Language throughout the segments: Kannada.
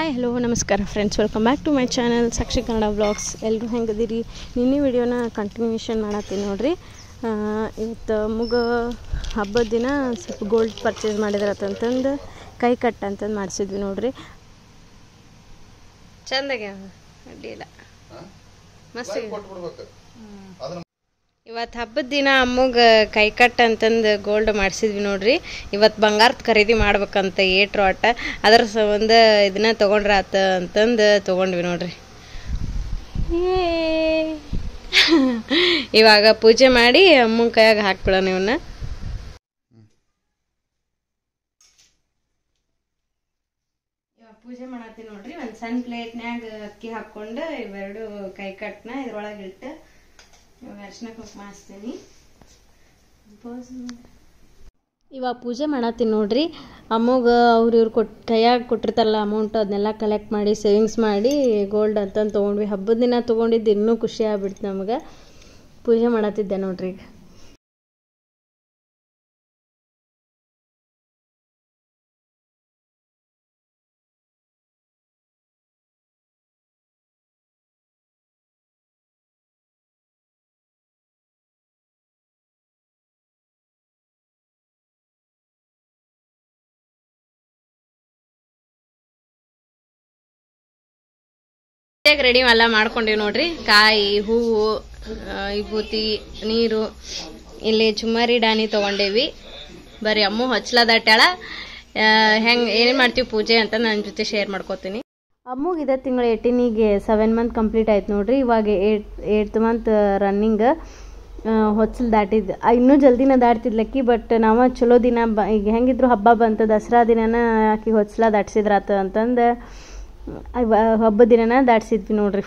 ಹಾಯ್ ಹಲೋ ನಮಸ್ಕಾರ friends, welcome back to my channel Sakshi Kannada vlogs. ಎಲ್ಲರೂ ಹೆಂಗದಿರಿ? ನಿನ್ನೆ ವಿಡಿಯೋನ ಕಂಟಿನ್ಯೂಷನ್ ಮಾಡತ್ತೀನಿ ನೋಡ್ರಿ. ಇವತ್ತು ಮುಗ ಹಬ್ಬದ ದಿನ ಸ್ವಲ್ಪ ಗೋಲ್ಡ್ ಪರ್ಚೇಸ್ ಮಾಡಿದ್ರತ್ತಂತಂದು ಕೈ ಕಟ್ ಅಂತಂದು ಮಾಡಿಸಿದ್ವಿ ನೋಡ್ರಿ. ಚಂದಾಗೆ ಅಡ್ಡಿಲ್ಲ, ಮಸ್ತ್. ಇವತ್ತು ಹಬ್ಬದ ದಿನ ಅಮ್ಮಗೆ ಕೈ ಕಟ್ ಅಂತಂದು ಗೋಲ್ಡ್ ಮಾಡಿಸಿದ್ವಿ ನೋಡ್ರಿ. ಇವತ್ತು ಬಂಗಾರದ ಖರೀದಿ ಮಾಡ್ಬೇಕಂತ ಏಟ್ರು ಆಟ, ಅದರ ಸಂಬಂಧ ಇದನ್ನ ತೊಗೊಂಡ್ರ ಆತ ಅಂತಂದು ತೊಗೊಂಡ್ವಿ ನೋಡ್ರಿ. ಇವಾಗ ಪೂಜೆ ಮಾಡಿ ಅಮ್ಮನ ಕೈಯಾಗ ಹಾಕ್ಬಿಡೋಣ ಇವನ್ನ. ಇವಾಗ ಪೂಜೆ ಮಾಡತ್ತೀನಿ ನೋಡ್ರಿ. ಒಂದು ಸಣ್ಣ ಪ್ಲೇಟ್ನ್ಯಾಗ ಅಕ್ಕಿ ಹಾಕ್ಕೊಂಡು ಇವೆರಡು ಕೈ ಕಟ್ನ ಇದ್ರೊಳಗೆ ಇಟ್ಟು ಅರ್ಶಿನ ಕುಂಕುಮ ಹಚ್ತೀನಿ. ಇವಾಗ ಪೂಜೆ ಮಾಡತ್ತೀನಿ ನೋಡ್ರಿ. ಅಮ್ಮಗೆ ಇವ್ರು ಕೈಯಾಗ ಕೊಟ್ಟಿರ್ತಾರಲ್ಲ ಅಮೌಂಟ್, ಅದನ್ನೆಲ್ಲ ಕಲೆಕ್ಟ್ ಮಾಡಿ ಸೇವಿಂಗ್ಸ್ ಮಾಡಿ ಗೋಲ್ಡ್ ಅಂತಂದು ತೊಗೊಂಡ್ವಿ. ಹಬ್ಬದ ದಿನ ತೊಗೊಂಡಿದ್ದು ಇನ್ನೂ ಖುಷಿ ಆಗ್ಬಿಡ್ತು ನಮಗೆ. ಪೂಜೆ ಮಾಡತ್ತಿದ್ದೆ ನೋಡ್ರಿ. ಈಗ ರೆಡಿ ಎಲ್ಲ ಮಾಡ್ಕೊಂಡಿವಿ ನೋಡ್ರಿ. ಕಾಯಿ, ಹೂವು, ವಿಭೂತಿ, ನೀರು, ಇಲ್ಲಿ ಚುಮ್ಮರಿ ಡಾನಿ ತೊಗೊಂಡೇವಿ. ಬರೀ ಅಮ್ಮು ಹಚ್ಚಲದಾಟ್ಯಾಳ. ಹೆಂಗೆ ಏನೇನು ಮಾಡ್ತೀವಿ ಪೂಜೆ ಅಂತ ನನ್ನ ಜೊತೆ ಶೇರ್ ಮಾಡ್ಕೋತೀನಿ. ಅಮ್ಮಗೆ ಇದೇ ತಿಂಗಳು 18ಗೆ 7 ಮಂತ್ ಕಂಪ್ಲೀಟ್ ಆಯ್ತು ನೋಡ್ರಿ. ಇವಾಗ 8th ಮಂತ್ ರನ್ನಿಂಗ್. ಹೊಚ್ಚಲು ದಾಟಿದ್ದು ಇನ್ನೂ ಜಲ್ದಿನ ದಾಟ್ತಿದ್ಲಕ್ಕಿ. ಬಟ್ ನಾವು ಚಲೋ ದಿನ ಈಗ ಹೆಂಗಿದ್ರು ಹಬ್ಬ ಬಂತು, ದಸರಾ ದಿನನ ಆಕಿ ಹೊಚ್ಚಲ ದಾಟ್ಸಿದ್ರಾತ ಅಂತಂದು ಹಬ್ಬದ ದಿನನ ದಾಟ್ಸಿದ್ವಿ ನೋಡ್ರಿ.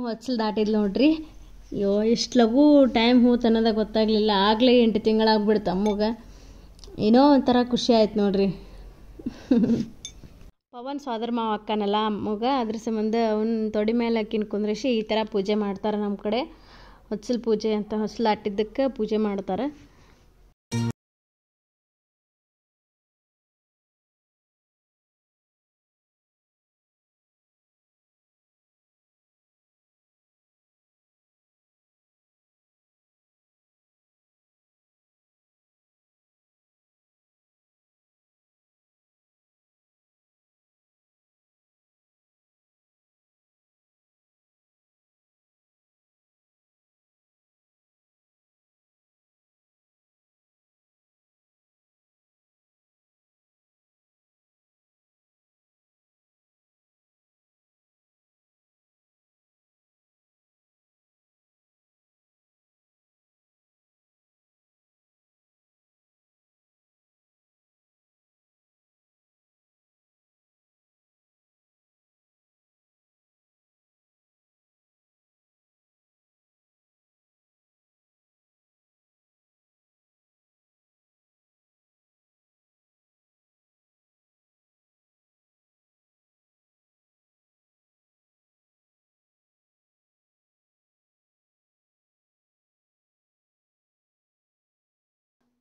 ಹೊಚ್ಚಲು ದಾಟಿದ್ಲು ನೋಡ್ರಿ. ಅಯ್ಯೋ ಎಷ್ಟು ಲಘು ಟೈಮ್ ಹೋತ್ ಅನ್ನೋದಾಗ ಗೊತ್ತಾಗಲಿಲ್ಲ. ಆಗಲೇ 8 ತಿಂಗಳಾಗ್ಬಿಡ್ತು ಅಮ್ಮಗೆ. ಏನೋ ಒಂಥರ ಖುಷಿ ಆಯ್ತು ನೋಡ್ರಿ. ಪವನ್ ಸೋದರ ಮಾವ ಅಕ್ಕನಲ್ಲ ಅಮ್ಮಗೆ, ಅದ್ರ ಸಂಬಂಧ ಅವ್ನ ತೊಡಿ ಮೇಲೆ ಅಕ್ಕಿನ ಕುಂದ್ರಿಸಿ ಈ ಥರ ಪೂಜೆ ಮಾಡ್ತಾರೆ ನಮ್ಮ ಕಡೆ. ಹೊಚ್ಚಲು ಪೂಜೆ ಅಂತ, ಹೊಚ್ಚಲು ದಾಟಿದ್ದಕ್ಕೆ ಪೂಜೆ ಮಾಡ್ತಾರೆ.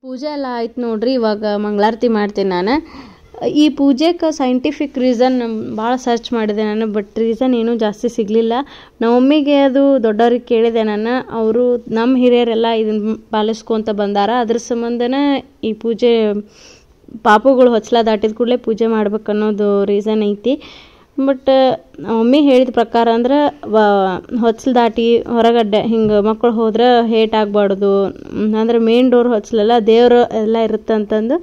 ಪೂಜೆ ಎಲ್ಲ ಆಯ್ತು ನೋಡ್ರಿ. ಇವಾಗ ಮಂಗಳಾರತಿ ಮಾಡ್ತೀನಿ ನಾನು. ಈ ಪೂಜೆಗೆ ಸೈಂಟಿಫಿಕ್ ರೀಸನ್ ಭಾಳ ಸರ್ಚ್ ಮಾಡಿದೆ ನಾನು, ಬಟ್ ರೀಸನ್ ಏನೂ ಜಾಸ್ತಿ ಸಿಗಲಿಲ್ಲ. ನಮ್ಮಮ್ಮಿಗೆ ಅದು ದೊಡ್ಡವ್ರಿಗೆ ಕೇಳಿದೆ ನಾನು. ಅವರು ನಮ್ಮ ಹಿರಿಯರೆಲ್ಲ ಇದನ್ನು ಪಾಲಿಸ್ಕೊತ ಬಂದಾರ. ಅದ್ರ ಸಂಬಂಧನೇ ಈ ಪೂಜೆ ಪಾಪುಗಳು ಹೊಚ್ಚಲ ದಾಟಿದ ಕೂಡಲೇ ಪೂಜೆ ಮಾಡ್ಬೇಕು ಅನ್ನೋದು ರೀಸನ್ ಐತಿ. ಬಟ್ ಮಮ್ಮಿ ಹೇಳಿದ ಪ್ರಕಾರ ಅಂದ್ರೆ ಹೊಚ್ಚಲು ದಾಟಿ ಹೊರಗಡೆ ಹಿಂಗೆ ಮಕ್ಕಳು ಹೋದ್ರೆ ಹೇಟ್ ಆಗಬಾರ್ದು, ಅಂದ್ರೆ ಮೇನ್ ಡೋರ್ ಹೊಚ್ಚಲೆಲ್ಲ ದೇವರು ಎಲ್ಲ ಇರುತ್ತೆ ಅಂತಂದು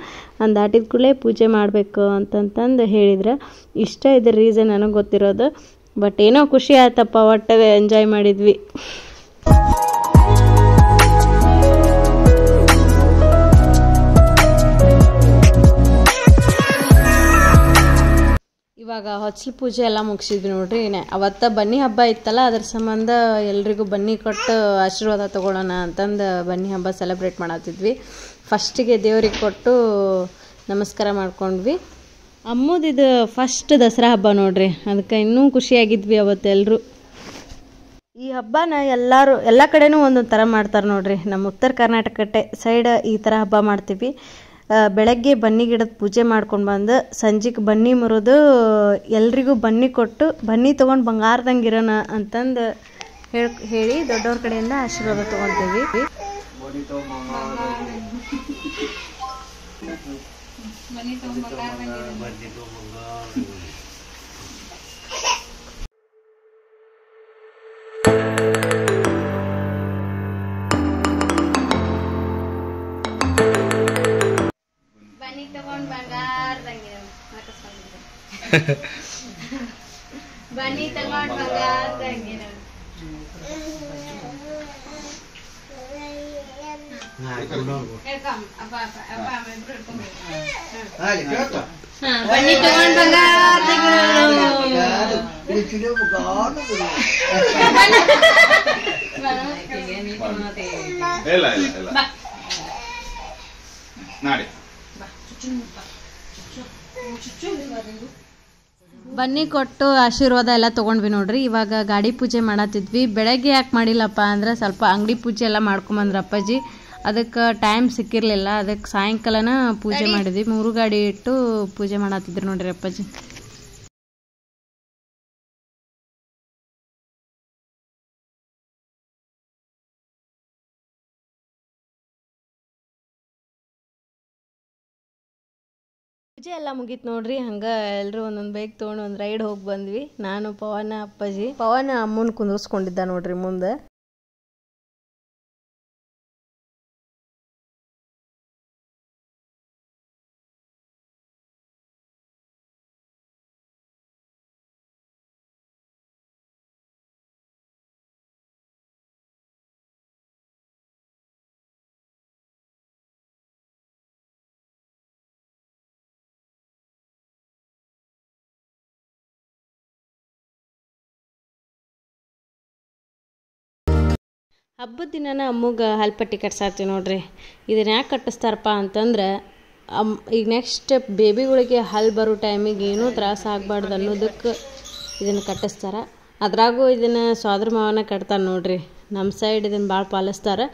ದಾಟಿದ ಕೂಡಲೇ ಪೂಜೆ ಮಾಡಬೇಕು ಅಂತಂತಂದು ಹೇಳಿದ್ರೆ. ಇಷ್ಟ ಇದ್ರ ರೀಸನ್ ನನಗೆ ಗೊತ್ತಿರೋದು. ಬಟ್ ಏನೋ ಖುಷಿ ಆಯ್ತಪ್ಪ, ಒಟ್ಟಾಗೆ ಎಂಜಾಯ್ ಮಾಡಿದ್ವಿ. ಇವಾಗ ಹೊಚ್ಚಲು ಪೂಜೆ ಎಲ್ಲ ಮುಗಿಸಿದ್ವಿ ನೋಡ್ರಿ. ಅವತ್ತು ಬನ್ನಿ ಹಬ್ಬ ಇತ್ತಲ್ಲ, ಅದ್ರ ಸಂಬಂಧ ಎಲ್ರಿಗೂ ಬನ್ನಿ ಕೊಟ್ಟು ಆಶೀರ್ವಾದ ತೊಗೊಳ್ಳೋಣ ಅಂತಂದು ಬನ್ನಿ ಹಬ್ಬ ಸೆಲೆಬ್ರೇಟ್ ಮಾಡತ್ತಿದ್ವಿ. ಫಸ್ಟಿಗೆ ದೇವ್ರಿಗೆ ಕೊಟ್ಟು ನಮಸ್ಕಾರ ಮಾಡ್ಕೊಂಡ್ವಿ. ಅಮ್ಮದಿದು ಫಸ್ಟ್ ದಸರಾ ಹಬ್ಬ ನೋಡ್ರಿ, ಅದಕ್ಕೆ ಇನ್ನೂ ಖುಷಿಯಾಗಿದ್ವಿ ಅವತ್ತೆಲ್ಲರೂ. ಈ ಹಬ್ಬನ ಎಲ್ಲ ಕಡೆನೂ ಒಂದೊಂದು ಥರ ಮಾಡ್ತಾರೆ ನೋಡ್ರಿ. ನಮ್ಮ ಉತ್ತರ ಕರ್ನಾಟಕ ಸೈಡ್ ಈ ಥರ ಹಬ್ಬ ಮಾಡ್ತೀವಿ. ಬೆಳಗ್ಗೆ ಬನ್ನಿ ಗಿಡದ ಪೂಜೆ ಮಾಡ್ಕೊಂಡು ಬಂದು ಸಂಜೆಗೆ ಬನ್ನಿ ಮುರಿದು ಎಲ್ರಿಗೂ ಬನ್ನಿ ಕೊಟ್ಟು ಬನ್ನಿ ತೊಗೊಂಡು ಬಂಗಾರದಂಗೆ ಇರೋಣ ಅಂತಂದು ಹೇಳಿ ದೊಡ್ಡವ್ರ ಕಡೆಯಿಂದ ಆಶೀರ್ವಾದ ತೊಗೊತೀವಿ. ಬನ್ನಿ ತಗೊಂಡ್ ಬಂಗಾರದಂಗೆ ಬನ್ನಿ ತಗೊಂಡ್ ಬನ್ನಿ ಕೊಟ್ಟು ಆಶೀರ್ವಾದ ಎಲ್ಲ ತೊಗೊಂಡ್ವಿ ನೋಡ್ರಿ. ಇವಾಗ ಗಾಡಿ ಪೂಜೆ ಮಾಡತ್ತಿದ್ವಿ. ಬೆಳಗ್ಗೆ ಯಾಕೆ ಮಾಡಿಲ್ಲಪ್ಪ ಅಂದ್ರೆ ಸ್ವಲ್ಪ ಅಂಗಡಿ ಪೂಜೆ ಎಲ್ಲ ಮಾಡ್ಕೊಂಬಂದ್ರ ಅಪ್ಪಾಜಿ, ಅದಕ್ಕೆ ಟೈಮ್ ಸಿಕ್ಕಿರಲಿಲ್ಲ. ಅದಕ್ಕೆ ಸಾಯಂಕಾಲನ ಪೂಜೆ ಮಾಡಿದ್ವಿ. 3 ಗಾಡಿ ಇಟ್ಟು ಪೂಜೆ ಮಾಡತ್ತಿದ್ರು ನೋಡ್ರಿ ಅಪ್ಪಾಜಿ. ಪೂಜೆ ಎಲ್ಲ ಮುಗೀತು ನೋಡ್ರಿ. ಹಂಗೆ ಎಲ್ಲರೂ ಒಂದೊಂದು ಬೈಕ್ ತೊಗೊಂಡು ಒಂದು ರೈಡ್ ಹೋಗಿ ಬಂದ್ವಿ. ನಾನು, ಪವನ, ಅಪ್ಪಾಜಿ. ಪವನ ಅಮ್ಮನ ಕುಂದರ್ಸ್ಕೊಂಡಿದ್ದ ನೋಡ್ರಿ ಮುಂದೆ. ಹಬ್ಬದ ದಿನನ ಅಮ್ಮಗೆ ಹಲ್ಪಟ್ಟಿ ಕಟ್ಸಾತೀವಿ ನೋಡ್ರಿ. ಇದನ್ನ ಯಾಕೆ ಕಟ್ಟಿಸ್ತಾರಪ್ಪ ಅಂತಂದ್ರೆ ಈಗ ನೆಕ್ಸ್ಟ್ ಬೇಬಿಗಳಿಗೆ ಹಲ್ ಬರೋ ಟೈಮಿಗೆ ಏನೂ ತ್ರಾಸ ಆಗಬಾರ್ದು ಅನ್ನೋದಕ್ಕೆ ಇದನ್ನು ಕಟ್ಟಿಸ್ತಾರೆ. ಅದ್ರಾಗೂ ಇದನ್ನು ಸೋದರ ಮಾವನ ಕಟ್ತಾರೆ ನೋಡ್ರಿ. ನಮ್ಮ ಸೈಡ್ ಇದನ್ನು ಭಾಳ ಪಾಲಿಸ್ತಾರೆ.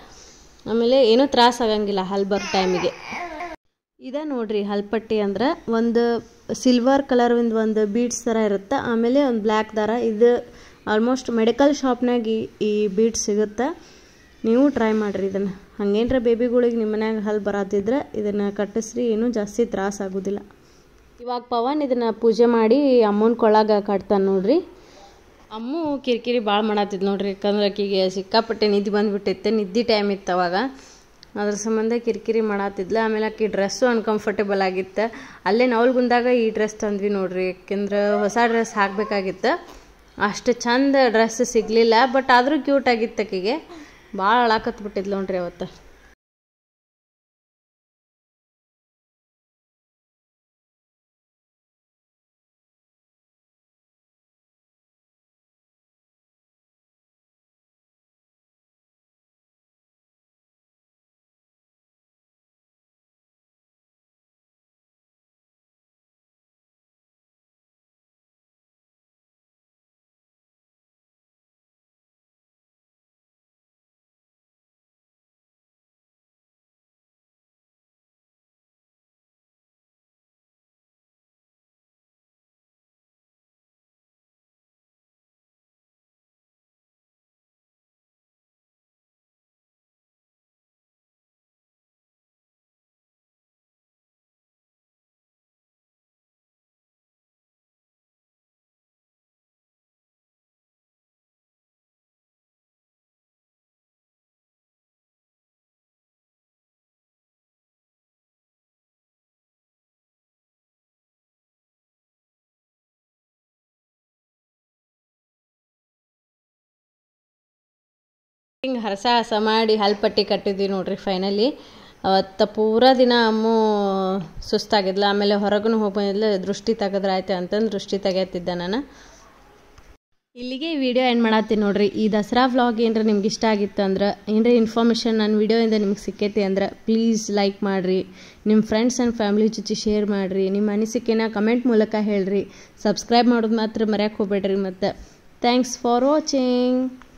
ಆಮೇಲೆ ಏನೂ ತ್ರಾಸ ಆಗಂಗಿಲ್ಲ ಹಲ್ ಬರೋ ಟೈಮಿಗೆ. ಇದೇ ನೋಡ್ರಿ ಹಲ್ಪಟ್ಟಿ ಅಂದ್ರೆ ಒಂದು ಸಿಲ್ವರ್ ಕಲರ್ವಿಂದ ಒಂದು ಬೀಡ್ಸ್ ಥರ ಇರುತ್ತೆ, ಆಮೇಲೆ ಒಂದು ಬ್ಲ್ಯಾಕ್ ದಾರ. ಇದು ಆಲ್ಮೋಸ್ಟ್ ಮೆಡಿಕಲ್ ಶಾಪ್ನಾಗ ಈ ಬೀಡ್ಸ್ ಸಿಗುತ್ತೆ. ನೀವು ಟ್ರೈ ಮಾಡಿರಿ ಇದನ್ನು. ಹಂಗೇನ್ರ ಬೇಬಿಗಳಿಗೆ ನಿಮ್ಮ ಮನ್ಯಾಗ ಹಲ್ ಬರತ್ತಿದ್ರೆ ಇದನ್ನು ಕಟ್ಟಿಸ್ರಿ, ಏನೂ ಜಾಸ್ತಿ ತ್ರಾಸ ಆಗೋದಿಲ್ಲ. ಇವಾಗ ಪವನ್ ಇದನ್ನು ಪೂಜೆ ಮಾಡಿ ಅಮ್ಮನ ಕೊಳ್ಳಾಗ ಕಟ್ತಾನೆ ನೋಡ್ರಿ. ಅಮ್ಮು ಕಿರಿಕಿರಿ ಭಾಳ ಮಾಡತ್ತಿದ್ದು ನೋಡ್ರಿ, ಯಾಕಂದ್ರೆ ಆಕಿಗೆ ಸಿಕ್ಕಾಪಟ್ಟೆ ನಿದ್ದೆ ಬಂದುಬಿಟ್ಟಿತ್ತೆ. ನಿದ್ದೆ ಟೈಮ್ ಇತ್ತು ಅವಾಗ, ಅದ್ರ ಸಂಬಂಧ ಕಿರಿಕಿರಿ ಮಾಡತ್ತಿದ್ಲ. ಆಮೇಲೆ ಆಕಿ ಡ್ರೆಸ್ಸು ಅನ್ಕಂಫರ್ಟೇಬಲ್ ಆಗಿತ್ತು. ಅಲ್ಲೇ ನವಲ್ಗುಂದಾಗ ಈ ಡ್ರೆಸ್ ತಂದ್ವಿ ನೋಡ್ರಿ, ಯಾಕೆಂದ್ರೆ ಹೊಸ ಡ್ರೆಸ್ ಹಾಕ್ಬೇಕಾಗಿತ್ತು. ಅಷ್ಟು ಚಂದ ಡ್ರೆಸ್ ಸಿಗಲಿಲ್ಲ, ಬಟ್ ಆದರೂ ಕ್ಯೂಟ್ ಆಗಿತ್ತು. ಆಕಿಗೆ ಭಾಳ ಅಳಾಕತ್ಬಿಟ್ಟಿದ್ಲು ನೋಡ್ರಿ ಅವತ್ತು. ಹಿಂಗೆ ಹರಸ ಮಾಡಿ ಹಲ್ಪಟ್ಟಿ ಕಟ್ಟಿದ್ವಿ ನೋಡ್ರಿ ಫೈನಲಿ. ಅವತ್ತು ಪೂರಾ ದಿನ ಅಮ್ಮು ಸುಸ್ತಾಗಿದ್ಲ. ಆಮೇಲೆ ಹೊರಗೂ ಹೋಗಿ ಬಂದಿದ್ಲ. ದೃಷ್ಟಿ ತೆಗೆದ್ರೆ ಆಯ್ತು ಅಂತಂದು ದೃಷ್ಟಿ ತೆಗೆತಿದ್ದೆ ನಾನು. ಇಲ್ಲಿಗೆ ಈ ವಿಡಿಯೋ ಎಂಡ್ ಮಾಡತ್ತೀನಿ ನೋಡ್ರಿ. ಈ ದಸರಾ ವ್ಲಾಗ್ ಏನರ ನಿಮ್ಗೆ ಇಷ್ಟ ಆಗಿತ್ತು ಅಂದ್ರೆ, ಏನರ ಇನ್ಫಾರ್ಮೇಷನ್ ನನ್ನ ವಿಡಿಯೋಯಿಂದ ನಿಮ್ಗೆ ಸಿಕ್ಕೈತಿ ಅಂದ್ರೆ ಪ್ಲೀಸ್ ಲೈಕ್ ಮಾಡಿರಿ, ನಿಮ್ಮ ಫ್ರೆಂಡ್ಸ್ ಆ್ಯಂಡ್ ಫ್ಯಾಮಿಲಿ ಜೊತೆ ಶೇರ್ ಮಾಡಿರಿ, ನಿಮ್ಮ ಅನಿಸಿಕೆನ ಕಮೆಂಟ್ ಮೂಲಕ ಹೇಳ್ರಿ. ಸಬ್ಸ್ಕ್ರೈಬ್ ಮಾಡೋದು ಮಾತ್ರ ಮರೆಯೋಕೆ ಹೋಗ್ಬೇಡ್ರಿ. ಮತ್ತು ಥ್ಯಾಂಕ್ಸ್ ಫಾರ್ ವಾಚಿಂಗ್.